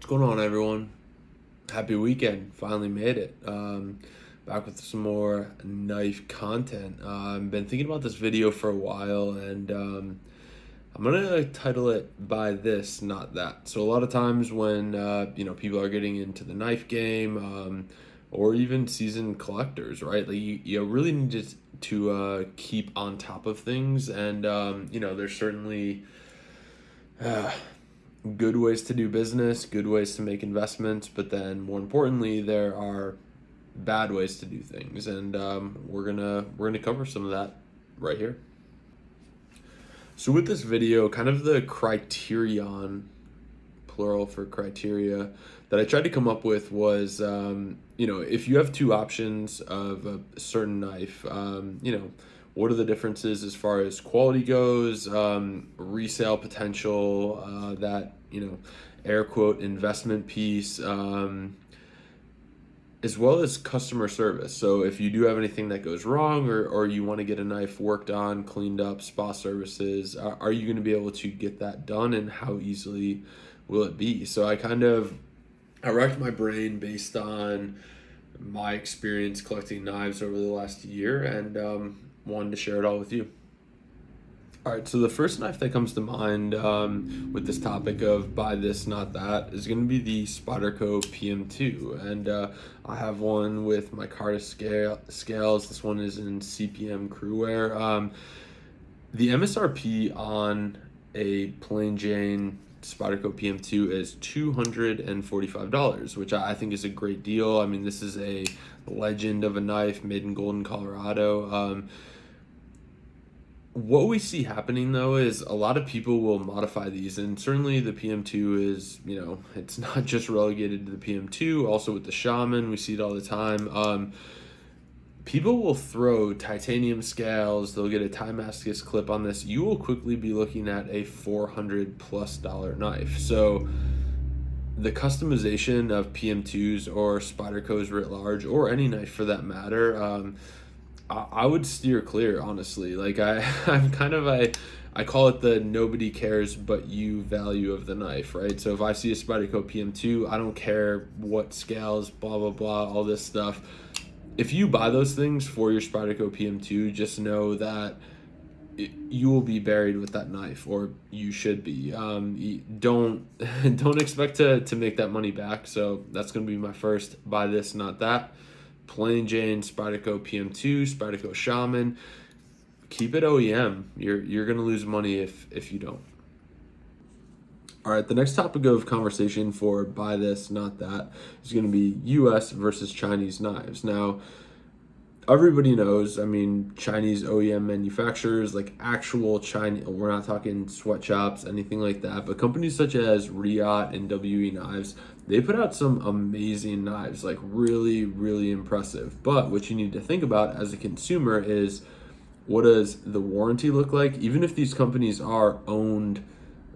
What's going on, everyone? Happy weekend. Finally made it. Back with some more knife content. I've been thinking about this video for a while, and I'm gonna title it "Buy This, Not That." So a lot of times when people are getting into the knife game, or even seasoned collectors, right? Like you really need to keep on top of things, and there's certainly uh, good ways to do business, good ways to make investments, but then more importantly, there are bad ways to do things, and we're gonna cover some of that right here. So with this video, kind of the criterion, plural for criteria, that I tried to come up with was, if you have two options of a certain knife, what are the differences as far as quality goes, resale potential, air quote investment piece, as well as customer service. So if you do have anything that goes wrong, or you want to get a knife worked on, cleaned up, spa services, are you going to be able to get that done, and how easily will it be? So I racked my brain based on my experience collecting knives over the last year, and wanted to share it all with you. All right, so the first knife that comes to mind with this topic of buy this, not that, is going to be the Spyderco PM2. And I have one with my scales. This one is in CPM Crewwear. The MSRP on a plain Jane Spyderco PM2 is $245, which I think is a great deal. I mean, this is a legend of a knife made in Golden, Colorado. What we see happening though is a lot of people will modify these, and certainly the PM2 is, it's not just relegated to the PM2. Also with the Shaman, we see it all the time. People will throw titanium scales, they'll get a Timascus clip on this. You will quickly be looking at a $400+ knife. So the customization of PM2s or Spydercos writ large, or any knife for that matter, I would steer clear, honestly. Like I'm kind of I call it the nobody cares but you value of the knife, right? So if I see a Spyderco PM2, I don't care what scales, blah blah blah, all this stuff. If you buy those things for your Spyderco PM2, just know that you will be buried with that knife, or you should be. Don't don't expect to make that money back. So that's going to be my first buy this, not that. Plain Jane Spyderco PM2, Spyderco Shaman. Keep it OEM. You're gonna lose money if you don't. All right, the next topic of conversation for buy this, not that, is going to be U.S. versus Chinese knives. Now, everybody knows, I mean, Chinese OEM manufacturers, like actual Chinese, we're not talking sweatshops, anything like that, but companies such as Riot and WE Knives, they put out some amazing knives, like really, really impressive. But what you need to think about as a consumer is, what does the warranty look like? Even if these companies are owned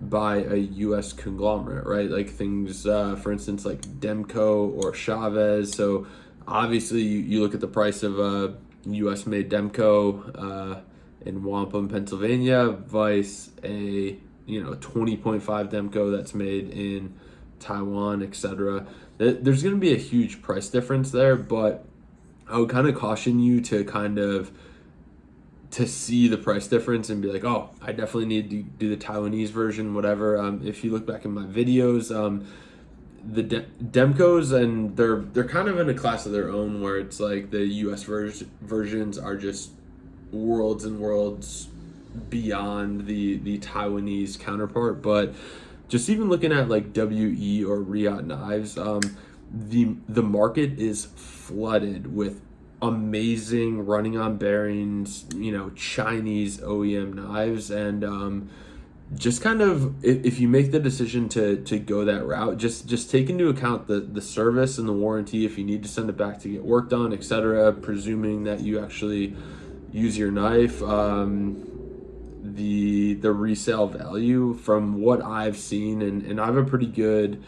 by a U.S. conglomerate, right? Like things, for instance, like Demco or Chavez. So obviously, you look at the price of a U.S. made Demco in Wampum, Pennsylvania, vice a 20.5 Demco that's made in Taiwan, etc. There's going to be a huge price difference there, but I would kind of caution you to see the price difference and be like, oh, I definitely need to do the Taiwanese version, whatever. If you look back in my videos, the Demcos, and they're kind of in a class of their own, where it's like the U.S. versions are just worlds and worlds beyond the Taiwanese counterpart. But just even looking at like WE or Riot knives, the market is flooded with amazing running on bearings, Chinese OEM knives. And just kind of, if you make the decision to go that route, just take into account the service and the warranty, if you need to send it back to get work done, etc., presuming that you actually use your knife. The resale value, from what I've seen, and I have a pretty good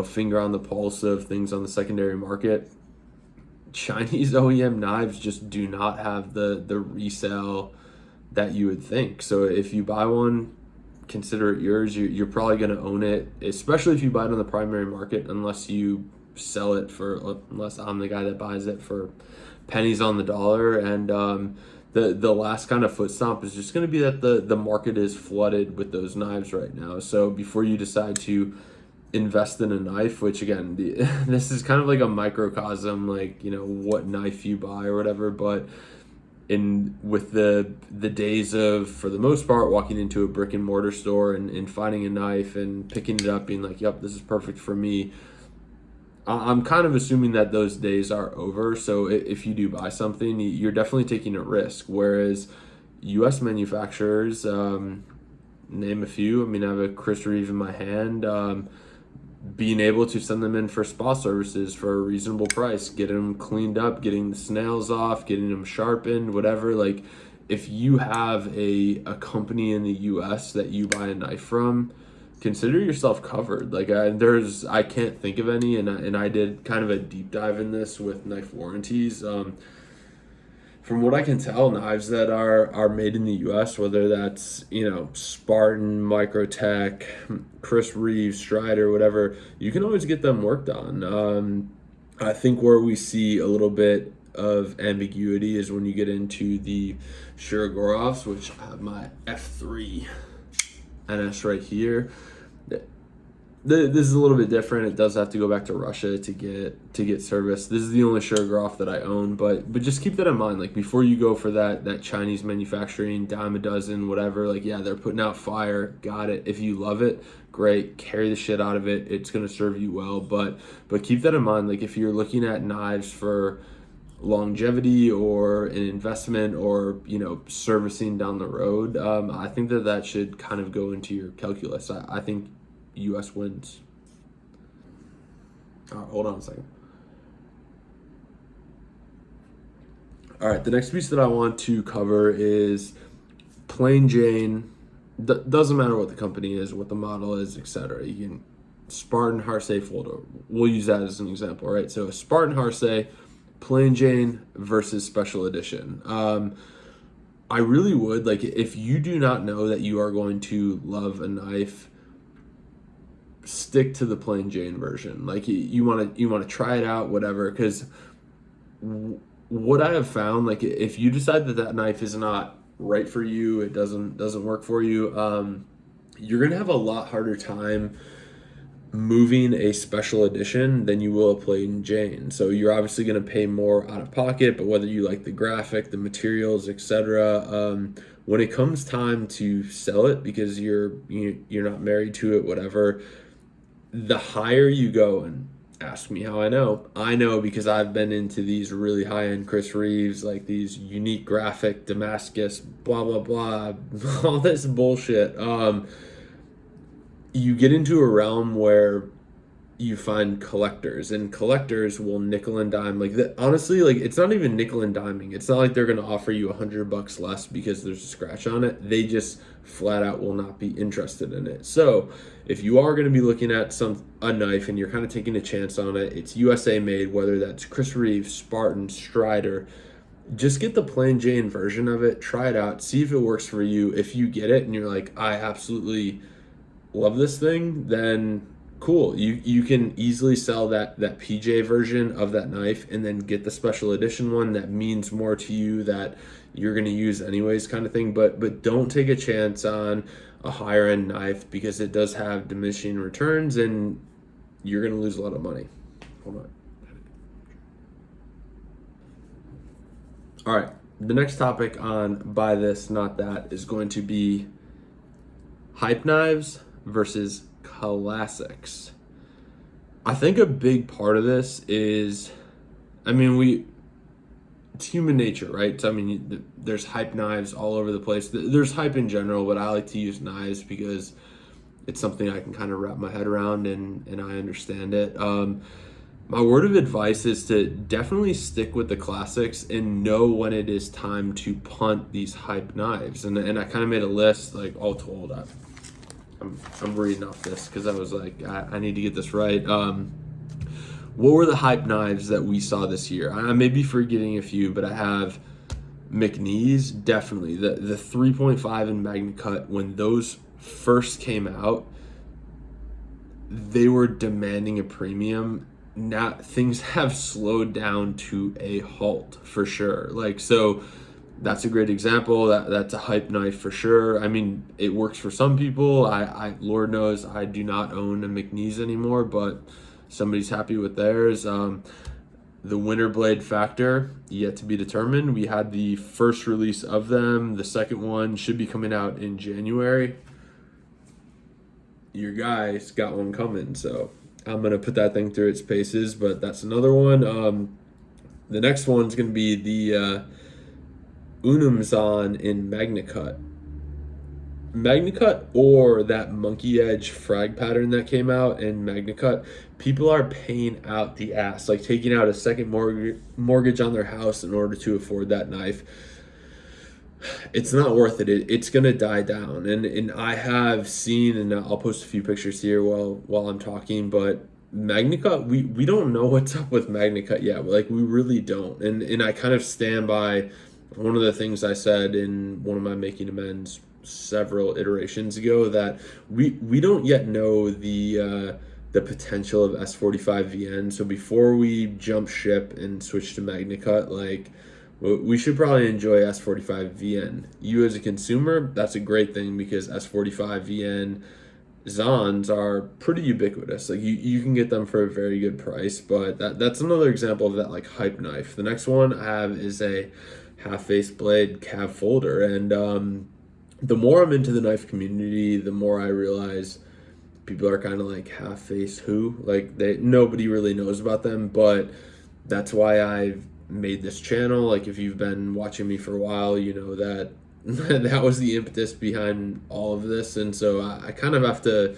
finger on the pulse of things on the secondary market. Chinese OEM knives just do not have the resale that you would think. So if you buy one, consider it yours. You're probably going to own it, especially if you buy it on the primary market, unless you sell it for, unless I'm the guy that buys it for pennies on the dollar. And the last kind of foot stomp is just going to be that the market is flooded with those knives right now. So before you decide to invest in a knife, which again, this is kind of like a microcosm, like, you know, what knife you buy or whatever, but in with the days of, for the most part, walking into a brick and mortar store and finding a knife and picking it up, being like, yep, this is perfect for me, I'm kind of assuming that those days are over. So if you do buy something, you're definitely taking a risk. Whereas U.S. manufacturers, name a few. I mean, I have a Chris Reeve in my hand. Being able to send them in for spa services for a reasonable price, getting them cleaned up, getting the snails off, getting them sharpened, whatever. Like, if you have a company in the U.S. that you buy a knife from, consider yourself covered. Like, I can't think of any, and I did kind of a deep dive in this with knife warranties. From what I can tell, knives that are made in the U.S., whether that's, you know, Spartan, Microtech, Chris Reeve, Strider, whatever, you can always get them worked on. I think where we see a little bit of ambiguity is when you get into the Shiragorovs, which I have my F3 NS right here. This is a little bit different. It does have to go back to Russia to get service. This is the only Shirogorov that I own, but just keep that in mind. Like, before you go for that Chinese manufacturing, dime a dozen, whatever, like, yeah, they're putting out fire, got it. If you love it, great, carry the shit out of it. It's gonna serve you well, but keep that in mind. Like, if you're looking at knives for longevity or an investment or, you know, servicing down the road, I think that should kind of go into your calculus. I think U.S. wins. All right, hold on a second. All right, the next piece that I want to cover is plain Jane. Doesn't matter what the company is, what the model is, etc. You can Spartan Harsay folder. We'll use that as an example, right? So Spartan Harsay, plain Jane versus special edition. I really would, like, if you do not know that you are going to love a knife, stick to the plain Jane version. Like, you want to try it out, whatever, because what I have found, like, if you decide that knife is not right for you, it doesn't work for you, you're gonna have a lot harder time moving a special edition than you will a plain Jane. So you're obviously going to pay more out of pocket, but whether you like the graphic, the materials, etc., when it comes time to sell it, because you're not married to it, whatever, the higher you go, and ask me how I know because I've been into these really high-end Chris Reeves, like these unique graphic Damascus, blah blah blah, all this bullshit. You get into a realm where you find collectors, and collectors will nickel and dime. Like, honestly, like, it's not even nickel and diming. It's not like they're going to offer you $100 less because there's a scratch on it. They just flat out will not be interested in it. So if you are going to be looking at a knife and you're kind of taking a chance on it, it's USA made, whether that's Chris Reeve, Spartan, Strider, just get the plain Jane version of it, try it out, see if it works for you. If you get it and you're like, I absolutely love this thing, then cool. You can easily sell that PJ version of that knife and then get the special edition one that means more to you, that you're going to use anyways, kind of thing. But don't take a chance on a higher end knife, because it does have diminishing returns and you're going to lose a lot of money. Hold on. All right, the next topic on Buy This Not That is going to be hype knives versus classics. I think a big part of this is, I mean, it's human nature, right? So, I mean, there's hype knives all over the place. There's hype in general, but I like to use knives because it's something I can kind of wrap my head around and I understand it. My word of advice is to definitely stick with the classics and know when it is time to punt these hype knives. And I kind of made a list, like, all told. I'm reading off this because I was like, I need to get this right. What were the hype knives that we saw this year? I may be forgetting a few, but I have McNeese, definitely. The 3.5 and Magna Cut, when those first came out, they were demanding a premium. Now things have slowed down to a halt for sure. Like, so that's a great example. That's a hype knife for sure. I mean, it works for some people. I Lord knows I do not own a McNeese anymore, but somebody's happy with theirs. The winter blade factor yet to be determined. We had the first release of them. The second one should be coming out in January. Your guy's got one coming, so I'm gonna put that thing through its paces. But that's another one. The next one's gonna be the Unumzon in MagnaCut. MagnaCut, or that monkey edge frag pattern that came out in MagnaCut, people are paying out the ass, like taking out a second mortgage on their house in order to afford that knife. It's not worth it. It's gonna die down, and I have seen, and I'll post a few pictures here while I'm talking, but MagnaCut, we don't know what's up with MagnaCut yet. Like, we really don't, and I kind of stand by one of the things I said in one of my Making Amends several iterations ago, that we don't yet know the potential of S45VN. So before we jump ship and switch to MagnaCut, like, we should probably enjoy S45VN. You as a consumer, that's a great thing, because S45VN Zons are pretty ubiquitous. Like, you can get them for a very good price, but that's another example of that, like, hype knife. The next one I have is a half-face blade cav folder, and the more I'm into the knife community, the more I realize people are kind of like, half-face who? Like, nobody really knows about them, but that's why I've made this channel. Like, if you've been watching me for a while, you know that that was the impetus behind all of this, and so I kind of have to,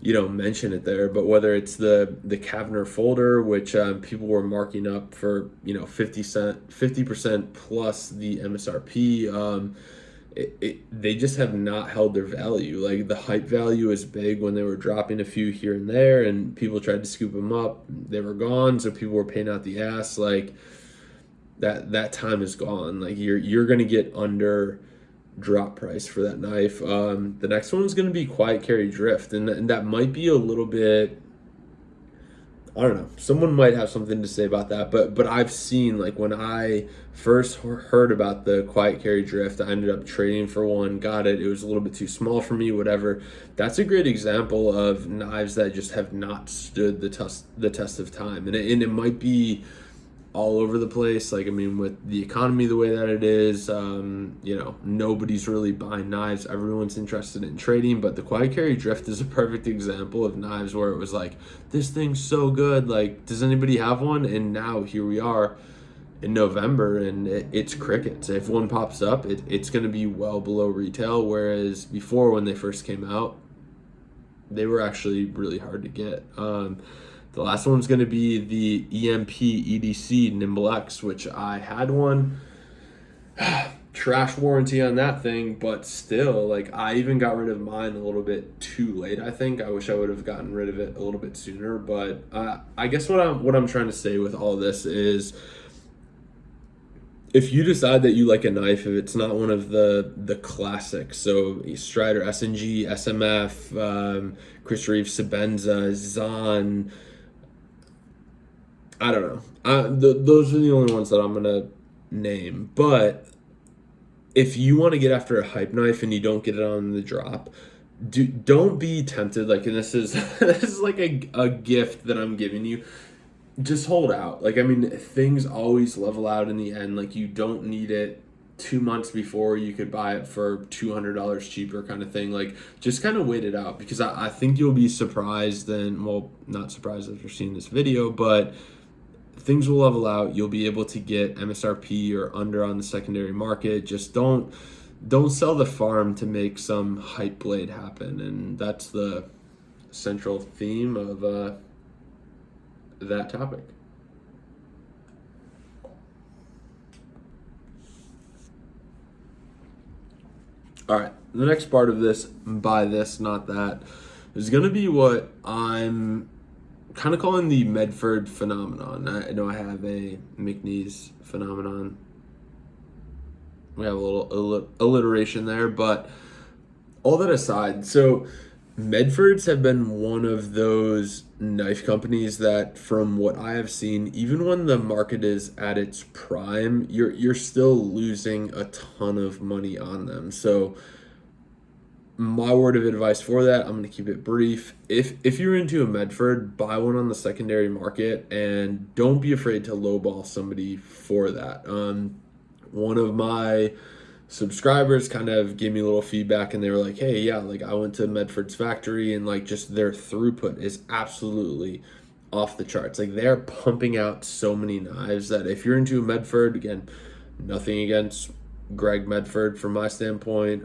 mention it there. But whether it's the Kavner folder, which people were marking up for 50% plus the MSRP, they just have not held their value. Like, the hype value is big when they were dropping a few here and there, and people tried to scoop them up. They were gone, so people were paying out the ass. Like, that time is gone. Like, you're gonna get under drop price for that knife. The next one's gonna be Quiet Carry Drift, and that might be a little bit, I don't know, someone might have something to say about that, but I've seen, like, when I first heard about the Quiet Carry Drift, I ended up trading for one, got it was a little bit too small for me, whatever. That's a great example of knives that just have not stood the test of time, and it might be all over the place. Like, I mean, with the economy the way that it is, nobody's really buying knives. Everyone's interested in trading, but the Quiet Carry Drift is a perfect example of knives where it was like, this thing's so good, like, does anybody have one? And now here we are in November, and it's crickets. If one pops up, it's going to be well below retail, whereas before, when they first came out, they were actually really hard to get. The last one's going to be the EMP EDC Nimble X, which I had one. Trash warranty on that thing, but still, like, I even got rid of mine a little bit too late, I think. I wish I would have gotten rid of it a little bit sooner, but I guess what I'm trying to say with all this is, if you decide that you like a knife, if it's not one of the classics, so Strider SNG, SMF, Chris Reeve Sebenza, Zahn, I don't know. Those are the only ones that I'm going to name. But if you want to get after a hype knife and you don't get it on the drop, don't be tempted. Like, and this is this is like a gift that I'm giving you. Just hold out. Like, I mean, things always level out in the end. Like, you don't need it 2 months before you could buy it for $200 cheaper, kind of thing. Like, just kind of wait it out, because I think you'll be surprised, and, well, not surprised after seeing this video, but things will level out. You'll be able to get MSRP or under on the secondary market. Just don't sell the farm to make some hype blade happen. And that's the central theme of that topic. All right, the next part of this, buy this, not that, is going to be what I'm kind of calling the Medford phenomenon. I know I have a McNeese phenomenon. We have a little alliteration there, but all that aside, so Medfords have been one of those knife companies that, from what I have seen, even when the market is at its prime, you're still losing a ton of money on them. So my word of advice for that, I'm going to keep it brief. If you're into a Medford, buy one on the secondary market and don't be afraid to lowball somebody for that. One of my subscribers kind of gave me a little feedback and they were like, hey, yeah, like I went to Medford's factory and like just their throughput is absolutely off the charts. Like they're pumping out so many knives that if you're into a Medford, again, nothing against Greg Medford from my standpoint.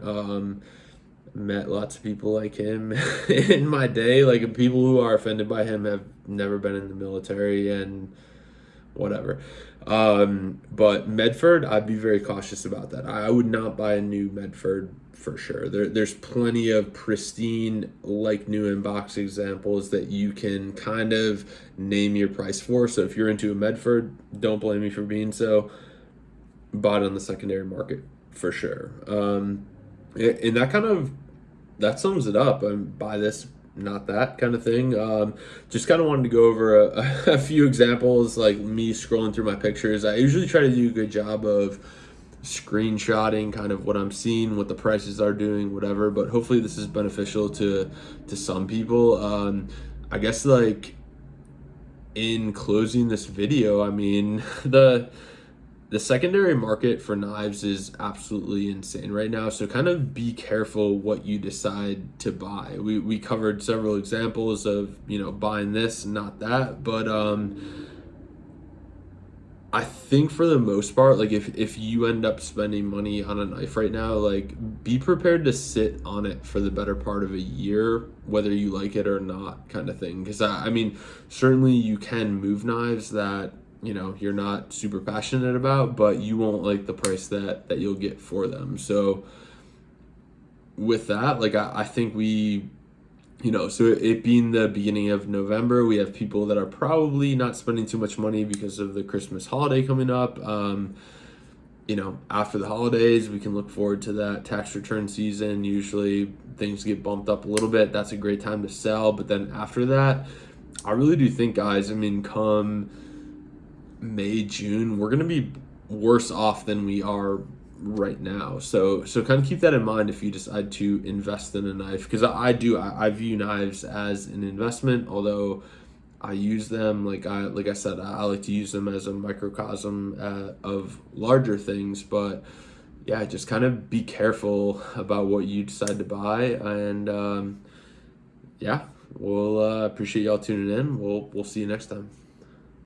Met lots of people like him in my day. Like people who are offended by him have never been in the military and whatever. But Medford, I'd be very cautious about that. I would not buy a new Medford for sure. There's plenty of pristine, like new in box examples that you can kind of name your price for. So if you're into a Medford, don't blame me for being so. Buy it on the secondary market for sure. And that sums it up. Buy this, not that kind of thing. Just kind of wanted to go over a few examples, like me scrolling through my pictures. I usually try to do a good job of screenshotting kind of what I'm seeing, what the prices are doing, whatever. But hopefully this is beneficial to some people. I guess like in closing this video, I mean the secondary market for knives is absolutely insane right now. So kind of be careful what you decide to buy. We covered several examples of, buying this, not that. But I think for the most part, like if you end up spending money on a knife right now, like be prepared to sit on it for the better part of a year, whether you like it or not kind of thing. Because I mean, certainly you can move knives that you're not super passionate about, but you won't like the price that you'll get for them. So with that, like I think so it being the beginning of November, we have people that are probably not spending too much money because of the Christmas holiday coming up. After the holidays, we can look forward to that tax return season. Usually things get bumped up a little bit. That's a great time to sell. But then after that, I really do think, guys, I mean, come May, June, we're going to be worse off than we are right now. So kind of keep that in mind if you decide to invest in a knife, because I view knives as an investment, although I use them like I said, I like to use them as a microcosm of larger things. But yeah, just kind of be careful about what you decide to buy. And yeah, we'll appreciate y'all tuning in. We'll see you next time.